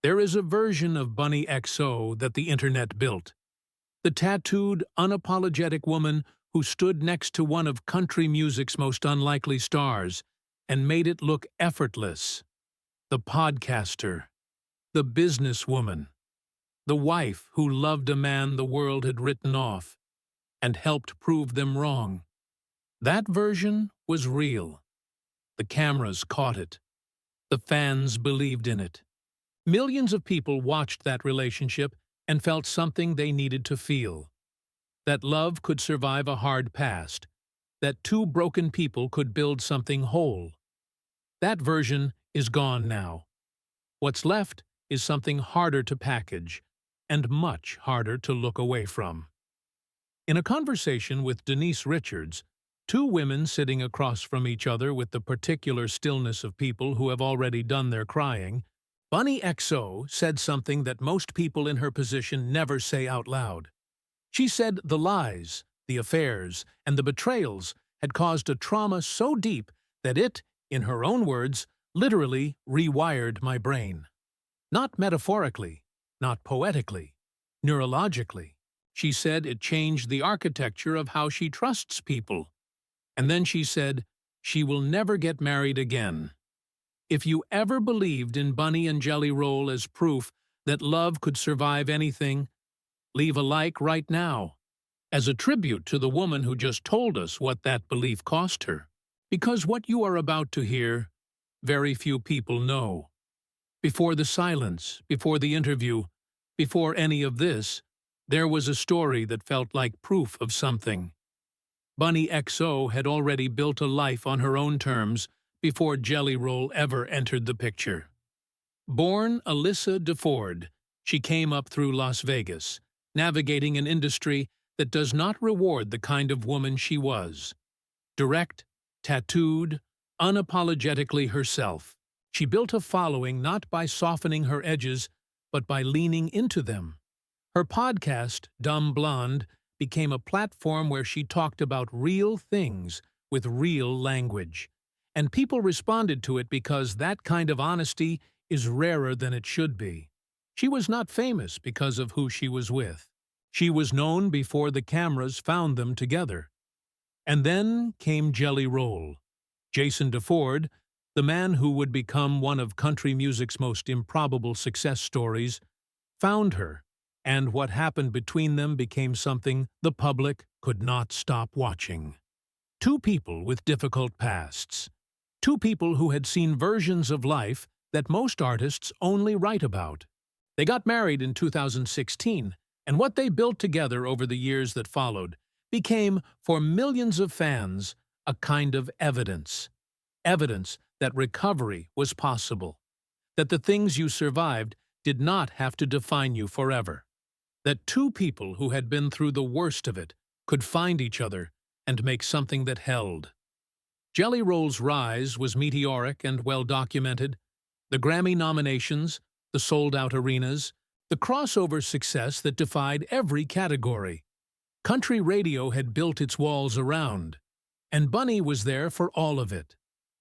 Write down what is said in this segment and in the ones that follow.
There is a version of Bunnie XO that the internet built. The tattooed, unapologetic woman who stood next to one of country music's most unlikely stars and made it look effortless. The podcaster. The businesswoman. The wife who loved a man the world had written off and helped prove them wrong. That version was real. The cameras caught it. The fans believed in it. Millions of people watched that relationship and felt something they needed to feel. That love could survive a hard past. That two broken people could build something whole. That version is gone now. What's left is something harder to package and much harder to look away from. In a conversation with Denise Richards, two women sitting across from each other with the particular stillness of people who have already done their crying, Bunnie XO said something that most people in her position never say out loud. She said the lies, the affairs, and the betrayals had caused a trauma so deep that it, in her own words, literally rewired my brain. Not metaphorically, not poetically, neurologically. She said it changed the architecture of how she trusts people. And then she said, she will never get married again. If you ever believed in Bunnie and Jelly Roll as proof that love could survive anything, leave a like right now, as a tribute to the woman who just told us what that belief cost her. Because what you are about to hear, very few people know. Before the silence, before the interview, before any of this, there was a story that felt like proof of something. Bunnie XO had already built a life on her own terms before Jelly Roll ever entered the picture. Born Alyssa DeFord, she came up through Las Vegas, navigating an industry that does not reward the kind of woman she was. Direct, tattooed, unapologetically herself. She built a following not by softening her edges, but by leaning into them. Her podcast, Dumb Blonde, became a platform where she talked about real things with real language. And people responded to it because that kind of honesty is rarer than it should be. She was not famous because of who she was with. She was known before the cameras found them together. And then came Jelly Roll. Jason DeFord, the man who would become one of country music's most improbable success stories, found her, and what happened between them became something the public could not stop watching. Two people with difficult pasts. Two people who had seen versions of life that most artists only write about. They got married in 2016, and what they built together over the years that followed became, for millions of fans, a kind of evidence. Evidence that recovery was possible. That the things you survived did not have to define you forever. That two people who had been through the worst of it could find each other and make something that held. Jelly Roll's rise was meteoric and well-documented. The Grammy nominations, the sold-out arenas, the crossover success that defied every category. Country radio had built its walls around, and Bunnie was there for all of it.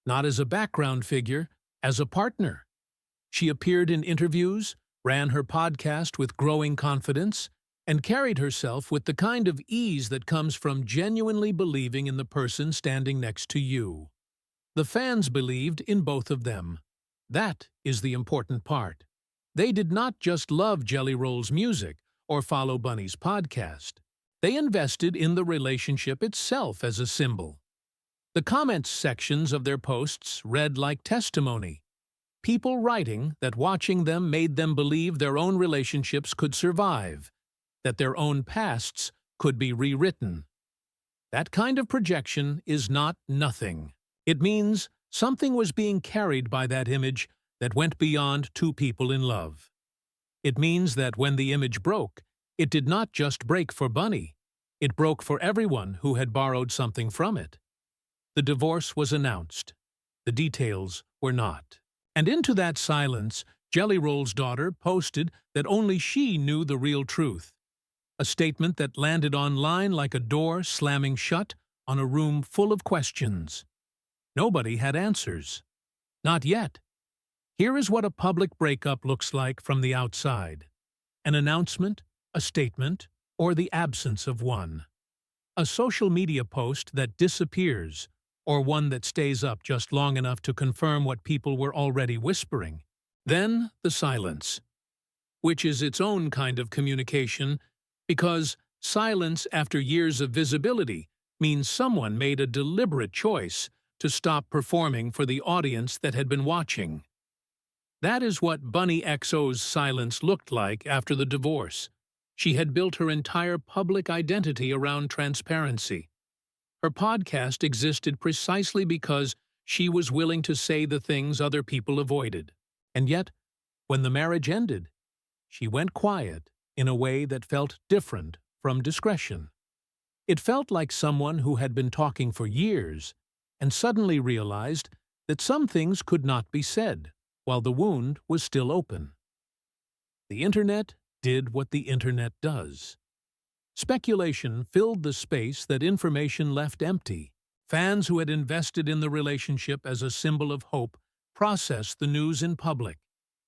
Not as a background figure, as a partner. She appeared in interviews, ran her podcast with growing confidence, and carried herself with the kind of ease that comes from genuinely believing in the person standing next to you. The fans believed in both of them. That is the important part. They did not just love Jelly Roll's music or follow Bunnie's podcast. They invested in the relationship itself as a symbol. The comments sections of their posts read like testimony. People writing that watching them made them believe their own relationships could survive, that their own pasts could be rewritten. That kind of projection is not nothing. It means something was being carried by that image that went beyond two people in love. It means that when the image broke, it did not just break for Bunnie. It broke for everyone who had borrowed something from it. The divorce was announced. The details were not. And into that silence, Jelly Roll's daughter posted that only she knew the real truth. A statement that landed online like a door slamming shut on a room full of questions. Nobody had answers. Not yet. Here is what a public breakup looks like from the outside: an announcement, a statement, or the absence of one. A social media post that disappears, or one that stays up just long enough to confirm what people were already whispering. Then the silence, which is its own kind of communication, because silence after years of visibility means someone made a deliberate choice to stop performing for the audience that had been watching. That is what Bunnie XO's silence looked like after the divorce. She had built her entire public identity around transparency. Her podcast existed precisely because she was willing to say the things other people avoided. And yet, when the marriage ended, she went quiet in a way that felt different from discretion. It felt like someone who had been talking for years and suddenly realized that some things could not be said while the wound was still open. The internet did what the internet does. Speculation filled the space that information left empty. Fans who had invested in the relationship as a symbol of hope processed the news in public,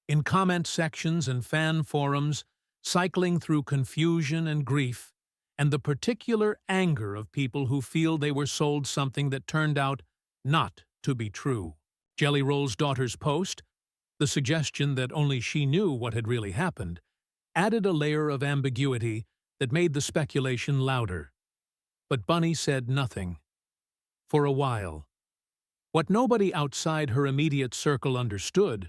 in comment sections and fan forums, cycling through confusion and grief, and the particular anger of people who feel they were sold something that turned out not to be true. Jelly Roll's daughter's post, the suggestion that only she knew what had really happened, added a layer of ambiguity that made the speculation louder. But Bunnie said nothing. For a while. What nobody outside her immediate circle understood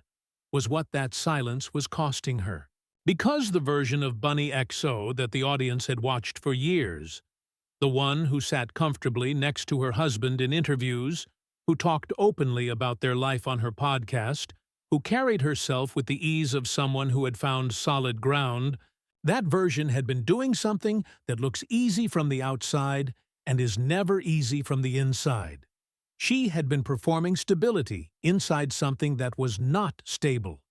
was what that silence was costing her. Because the version of Bunnie XO that the audience had watched for years, the one who sat comfortably next to her husband in interviews, who talked openly about their life on her podcast, who carried herself with the ease of someone who had found solid ground, that version had been doing something that looks easy from the outside and is never easy from the inside. She had been performing stability inside something that was not stable.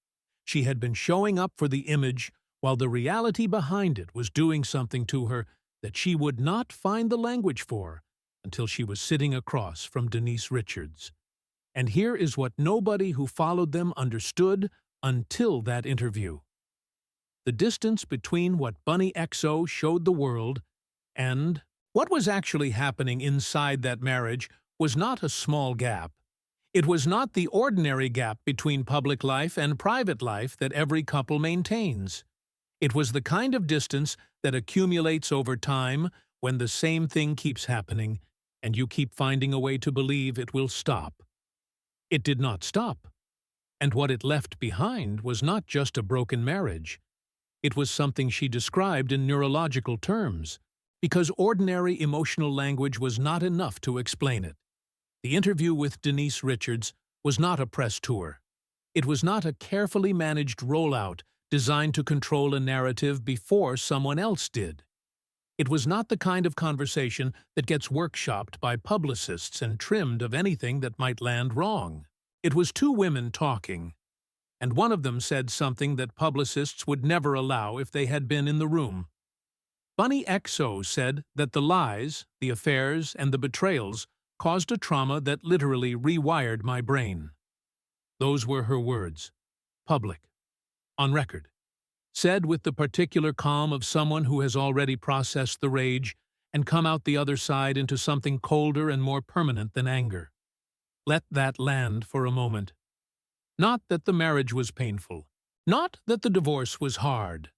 She had been showing up for the image while the reality behind it was doing something to her that she would not find the language for until she was sitting across from Denise Richards. And here is what nobody who followed them understood until that interview. The distance between what Bunnie XO showed the world and what was actually happening inside that marriage was not a small gap. It was not the ordinary gap between public life and private life that every couple maintains. It was the kind of distance that accumulates over time when the same thing keeps happening and you keep finding a way to believe it will stop. It did not stop. And what it left behind was not just a broken marriage. It was something she described in neurological terms, because ordinary emotional language was not enough to explain it. The interview with Denise Richards was not a press tour. It was not a carefully managed rollout designed to control a narrative before someone else did. It was not the kind of conversation that gets workshopped by publicists and trimmed of anything that might land wrong. It was two women talking, and one of them said something that publicists would never allow if they had been in the room. Bunnie XO said that the lies, the affairs, and the betrayals caused a trauma that literally rewired my brain. Those were her words. Public. On record. Said with the particular calm of someone who has already processed the rage and come out the other side into something colder and more permanent than anger. Let that land for a moment. Not that the marriage was painful. Not that the divorce was hard.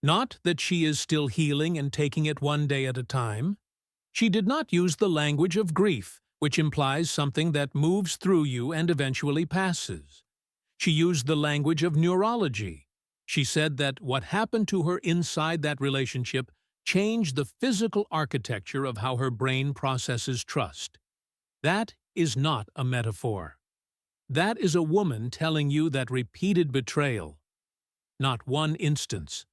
Not that she is still healing and taking it one day at a time. She did not use the language of grief, which implies something that moves through you and eventually passes. She used the language of neurology. She said that what happened to her inside that relationship changed the physical architecture of how her brain processes trust. That is not a metaphor. That is a woman telling you that repeated betrayal, not one instance,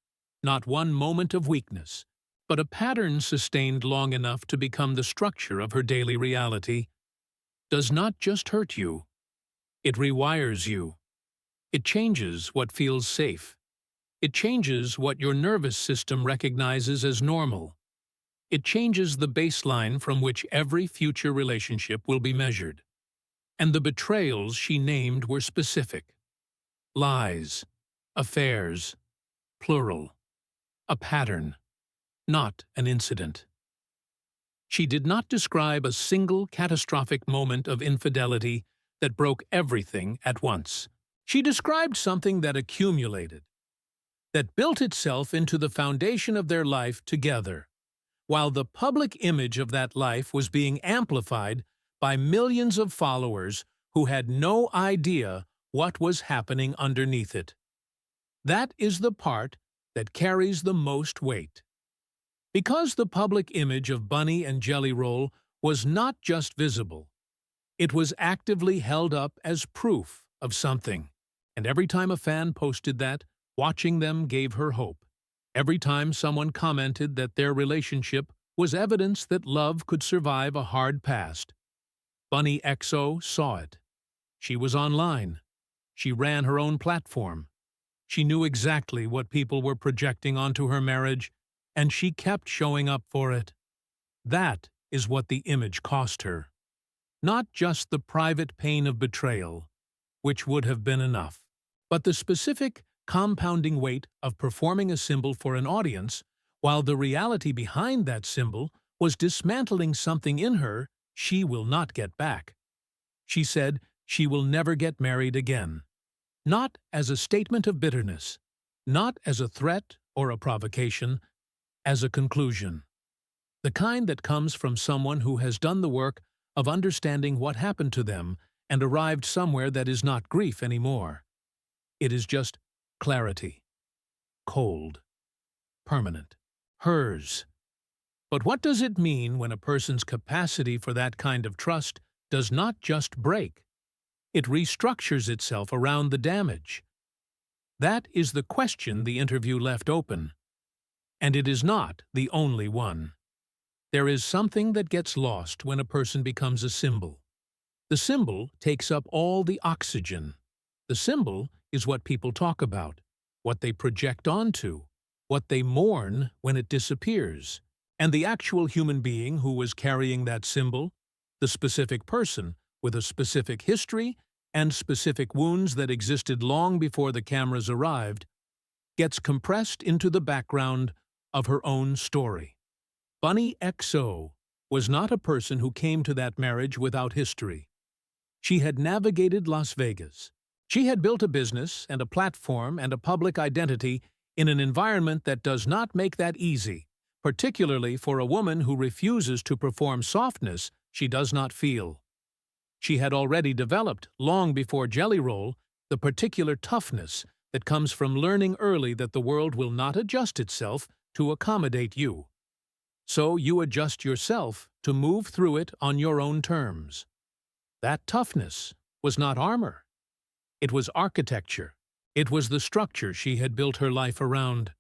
not one moment of weakness, but a pattern sustained long enough to become the structure of her daily reality, does not just hurt you. It rewires you. It changes what feels safe. It changes what your nervous system recognizes as normal. It changes the baseline from which every future relationship will be measured. And the betrayals she named were specific. lies, affairs, plural, a pattern, not an incident. She did not describe a single catastrophic moment of infidelity that broke everything at once. She described something that accumulated, that built itself into the foundation of their life together, while the public image of that life was being amplified by millions of followers who had no idea what was happening underneath it. That is the part that carries the most weight. Because the public image of Bunnie and Jelly Roll was not just visible, it was actively held up as proof of something. And every time a fan posted that, watching them gave her hope. Every time someone commented that their relationship was evidence that love could survive a hard past, Bunnie XO saw it. She was online. She ran her own platform. She knew exactly what people were projecting onto her marriage, and she kept showing up for it. That is what the image cost her. Not just the private pain of betrayal, which would have been enough, but the specific, compounding weight of performing a symbol for an audience, while the reality behind that symbol was dismantling something in her she will not get back. She said she will never get married again. Not as a statement of bitterness, not as a threat or a provocation, as a conclusion. The kind that comes from someone who has done the work of understanding what happened to them and arrived somewhere that is not grief anymore. It is just clarity. Cold. Permanent. Hers. But what does it mean when a person's capacity for that kind of trust does not just break? It restructures itself around the damage. That is the question the interview left open. And it is not the only one. There is something that gets lost when a person becomes a symbol. The symbol takes up all the oxygen. The symbol is what people talk about, what they project onto, what they mourn when it disappears. And the actual human being who was carrying that symbol, the specific person with a specific history and specific wounds that existed long before the cameras arrived, gets compressed into the background of her own story. Bunnie XO was not a person who came to that marriage without history. She had navigated Las Vegas. She had built a business and a platform and a public identity in an environment that does not make that easy, particularly for a woman who refuses to perform softness she does not feel. She had already developed, long before Jelly Roll, the particular toughness that comes from learning early that the world will not adjust itself to accommodate you. So you adjust yourself to move through it on your own terms. That toughness was not armor. It was architecture. It was the structure she had built her life around.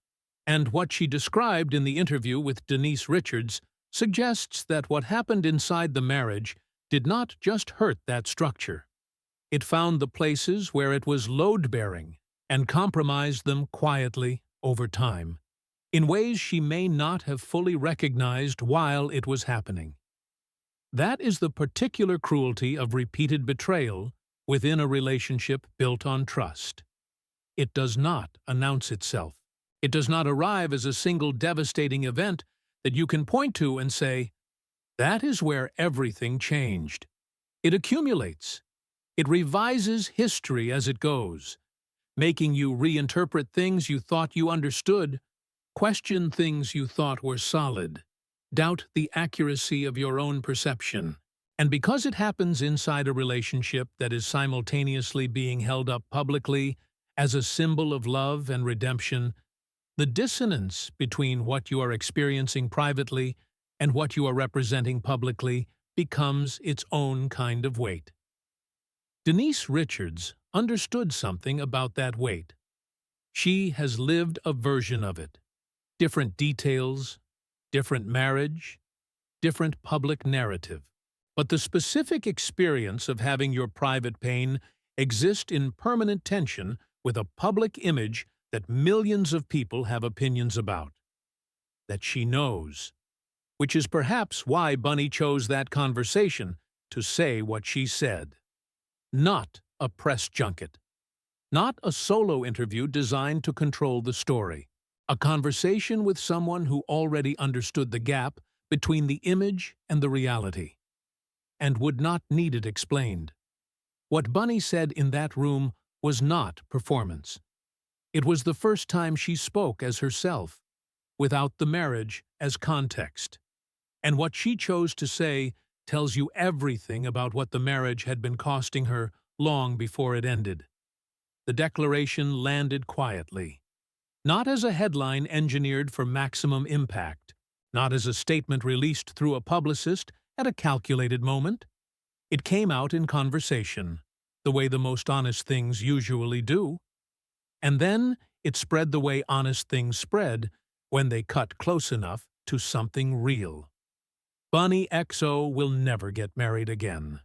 And what she described in the interview with Denise Richards suggests that what happened inside the marriage did not just hurt that structure. It found the places where it was load-bearing and compromised them quietly over time, in ways she may not have fully recognized while it was happening. That is the particular cruelty of repeated betrayal within a relationship built on trust. It does not announce itself. It does not arrive as a single devastating event that you can point to and say, that is where everything changed. It accumulates. It revises history as it goes, making you reinterpret things you thought you understood, question things you thought were solid, doubt the accuracy of your own perception. And because it happens inside a relationship that is simultaneously being held up publicly as a symbol of love and redemption, the dissonance between what you are experiencing privately and what you are representing publicly becomes its own kind of weight. Denise Richards understood something about that weight. She has lived a version of it. Different details, different marriage, different public narrative. But the specific experience of having your private pain exist in permanent tension with a public image that millions of people have opinions about. That she knows. Which is perhaps why Bunnie chose that conversation to say what she said. Not a press junket. Not a solo interview designed to control the story. A conversation with someone who already understood the gap between the image and the reality, and would not need it explained. What Bunnie said in that room was not performance. It was the first time she spoke as herself, without the marriage as context. And what she chose to say tells you everything about what the marriage had been costing her long before it ended. The declaration landed quietly, not as a headline engineered for maximum impact, not as a statement released through a publicist at a calculated moment. It came out in conversation, the way the most honest things usually do. And then it spread the way honest things spread when they cut close enough to something real. Bunnie XO will never get married again.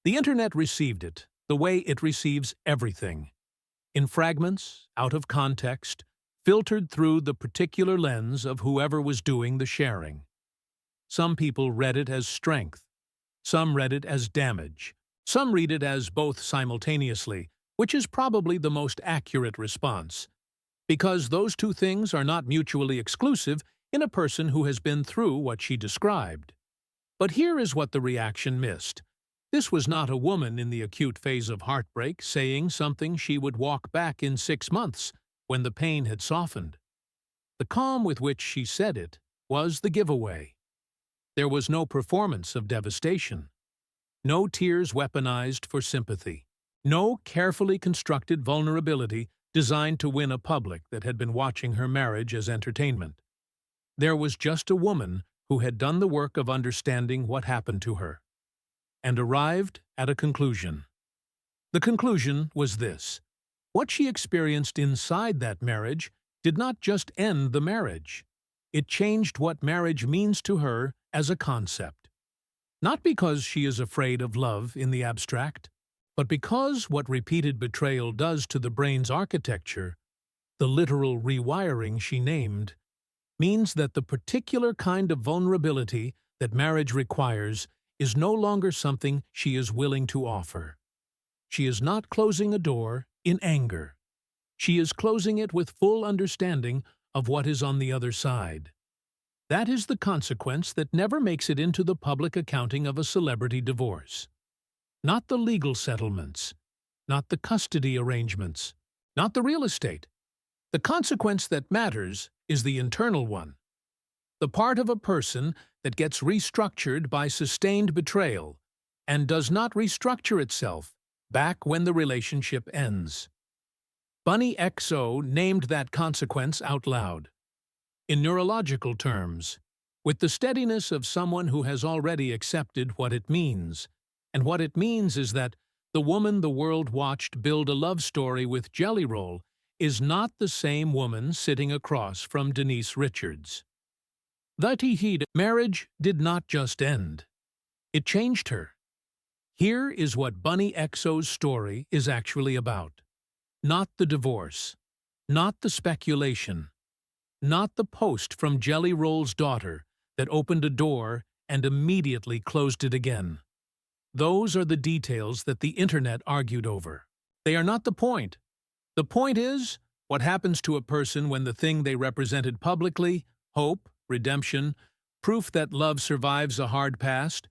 The internet received it the way it receives everything, in fragments, out of context, filtered through the particular lens of whoever was doing the sharing. Some people read it as strength, some read it as damage, some read it as both simultaneously, which is probably the most accurate response, because those two things are not mutually exclusive in a person who has been through what she described. But here is what the reaction missed. This was not a woman in the acute phase of heartbreak saying something she would walk back in 6 months when the pain had softened. The calm with which she said it was the giveaway. There was no performance of devastation, no tears weaponized for sympathy, no carefully constructed vulnerability designed to win a public that had been watching her marriage as entertainment. There was just a woman who had done the work of understanding what happened to her, and arrived at a conclusion. The conclusion was this: what she experienced inside that marriage did not just end the marriage. It changed what marriage means to her as a concept. Not because she is afraid of love in the abstract, but because what repeated betrayal does to the brain's architecture, the literal rewiring she named, means that the particular kind of vulnerability that marriage requires is no longer something she is willing to offer. She is not closing a door in anger. She is closing it with full understanding of what is on the other side. That is the consequence that never makes it into the public accounting of a celebrity divorce. Not the legal settlements, not the custody arrangements, not the real estate. The consequence that matters is the internal one. The part of a person that gets restructured by sustained betrayal and does not restructure itself back when the relationship ends. Bunnie XO named that consequence out loud. In neurological terms, with the steadiness of someone who has already accepted what it means. And what it means is that the woman the world watched build a love story with Jelly Roll is not the same woman sitting across from Denise Richards. The marriage did not just end. It changed her. Here is what Bunnie XO's story is actually about. Not the divorce, not the speculation, not the post from Jelly Roll's daughter that opened a door and immediately closed it again. Those are the details that the internet argued over. They are not the point. The point is what happens to a person when the thing they represented publicly, hope, redemption, proof that love survives a hard past,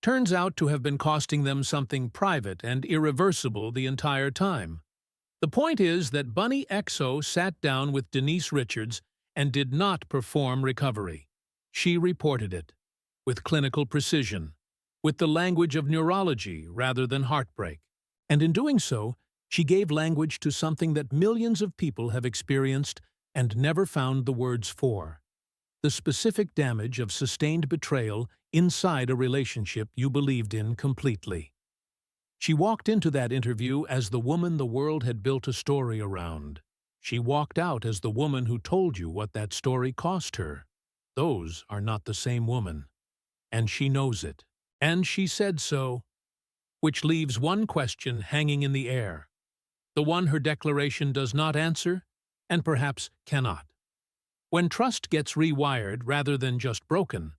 turns out to have been costing them something private and irreversible the entire time. The point is that Bunnie XO sat down with Denise Richards and did not perform recovery. She reported it, with clinical precision, with the language of neurology rather than heartbreak. And in doing so, she gave language to something that millions of people have experienced and never found the words for: the specific damage of sustained betrayal inside a relationship you believed in completely. She walked into that interview as the woman the world had built a story around. She walked out as the woman who told you what that story cost her. Those are not the same woman. And she knows it. And she said so. Which leaves one question hanging in the air. The one her declaration does not answer, and perhaps cannot. When trust gets rewired rather than just broken,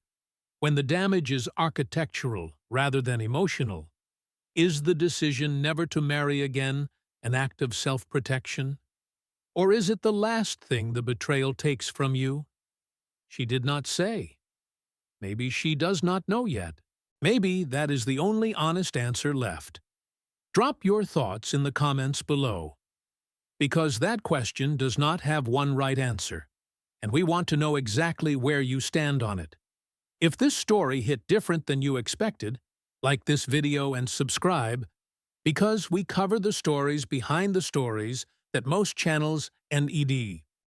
when the damage is architectural rather than emotional, is the decision never to marry again an act of self-protection? Or is it the last thing the betrayal takes from you? She did not say. Maybe she does not know yet. Maybe that is the only honest answer left. Drop your thoughts in the comments below, because that question does not have one right answer, and we want to know exactly where you stand on it. If this story hit different than you expected, like this video and subscribe, because we cover the stories behind the stories that most channels NED.